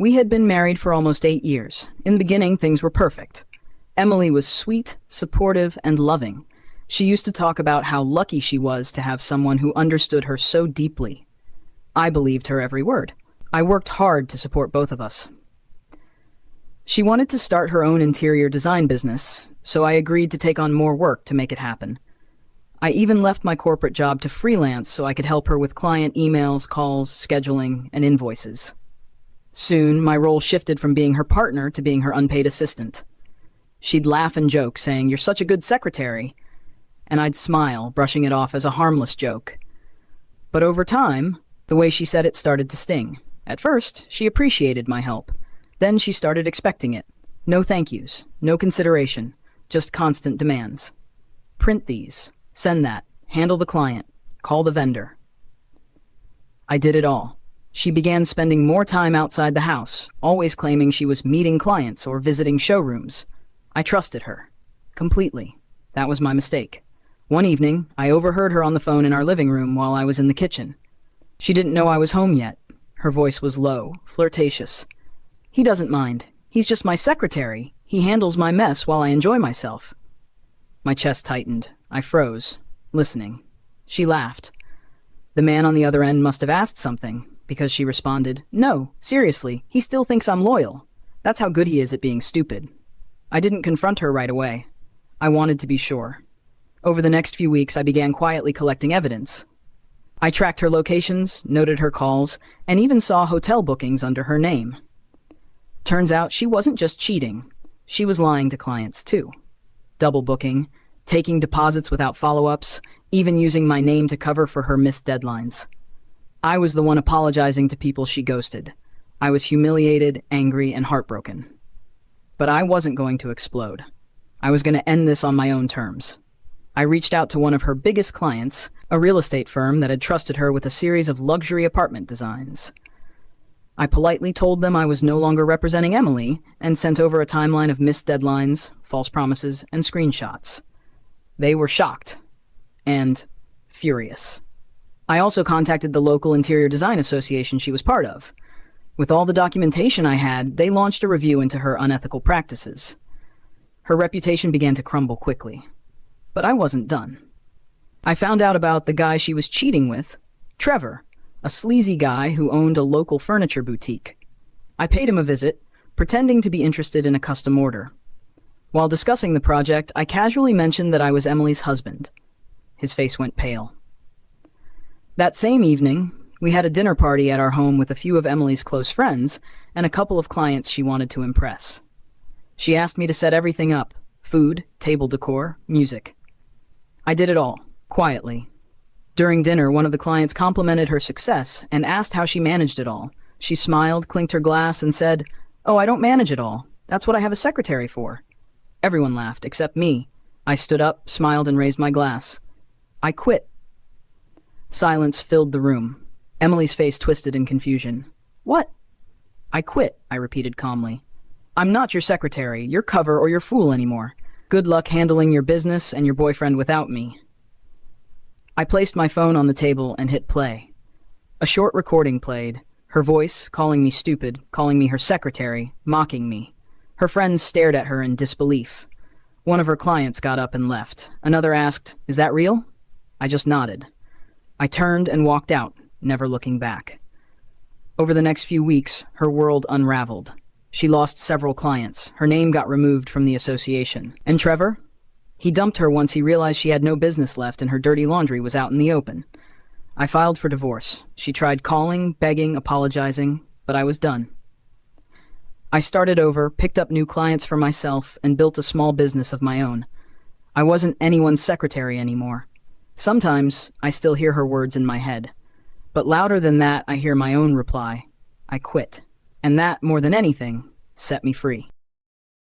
We had been married for almost 8 years. In the beginning, things were perfect. Emily was sweet, supportive, and loving. She used to talk about how lucky she was to have someone who understood her so deeply. I believed her every word. I worked hard to support both of us. She wanted to start her own interior design business, so I agreed to take on more work to make it happen. I even left my corporate job to freelance so I could help her with client emails, calls, scheduling, and invoices. Soon, my role shifted from being her partner to being her unpaid assistant. She'd laugh and joke, saying, "You're such a good secretary," and I'd smile, brushing it off as a harmless joke. But over time, the way she said it started to sting. At first, she appreciated my help. Then she started expecting it. No thank yous, no consideration, just constant demands. Print these, send that, handle the client, call the vendor. I did it all. She began spending more time outside the house, always claiming she was meeting clients or visiting showrooms. I trusted her. Completely. That was my mistake. One evening, I overheard her on the phone in our living room while I was in the kitchen. She didn't know I was home yet. Her voice was low, flirtatious. "He doesn't mind. He's just my secretary. He handles my mess while I enjoy myself." My chest tightened. I froze, listening. She laughed. The man on the other end must have asked something, because she responded, "No, seriously, he still thinks I'm loyal. That's how good he is at being stupid." I didn't confront her right away. I wanted to be sure. Over the next few weeks, I began quietly collecting evidence. I tracked her locations, noted her calls, and even saw hotel bookings under her name. Turns out she wasn't just cheating. She was lying to clients too. Double booking, taking deposits without follow-ups, even using my name to cover for her missed deadlines. I was the one apologizing to people she ghosted. I was humiliated, angry, and heartbroken. But I wasn't going to explode. I was going to end this on my own terms. I reached out to one of her biggest clients, a real estate firm that had trusted her with a series of luxury apartment designs. I politely told them I was no longer representing Emily and sent over a timeline of missed deadlines, false promises, and screenshots. They were shocked and furious. I also contacted the local interior design association she was part of. With all the documentation I had, they launched a review into her unethical practices. Her reputation began to crumble quickly. But I wasn't done. I found out about the guy she was cheating with, Trevor, a sleazy guy who owned a local furniture boutique. I paid him a visit, pretending to be interested in a custom order. While discussing the project, I casually mentioned that I was Emily's husband. His face went pale. That same evening, we had a dinner party at our home with a few of Emily's close friends and a couple of clients she wanted to impress. She asked me to set everything up: food, table decor, music. I did it all, quietly. During dinner, one of the clients complimented her success and asked how she managed it all. She smiled, clinked her glass, and said, "Oh, I don't manage it all. That's what I have a secretary for." Everyone laughed, except me. I stood up, smiled, and raised my glass. I quit. Silence filled the room. Emily's face twisted in confusion. "What?" "I quit," I repeated calmly. "I'm not your secretary, your cover, or your fool anymore. Good luck handling your business and your boyfriend without me." I placed my phone on the table and hit play. A short recording played, her voice calling me stupid, calling me her secretary, mocking me. Her friends stared at her in disbelief. One of her clients got up and left. Another asked, "Is that real?" I just nodded. I turned and walked out, never looking back. Over the next few weeks, her world unraveled. She lost several clients. Her name got removed from the association. And Trevor? He dumped her once he realized she had no business left and her dirty laundry was out in the open. I filed for divorce. She tried calling, begging, apologizing, but I was done. I started over, picked up new clients for myself, and built a small business of my own. I wasn't anyone's secretary anymore. Sometimes I still hear her words in my head. But louder than that, I hear my own reply. I quit. And that, more than anything, set me free.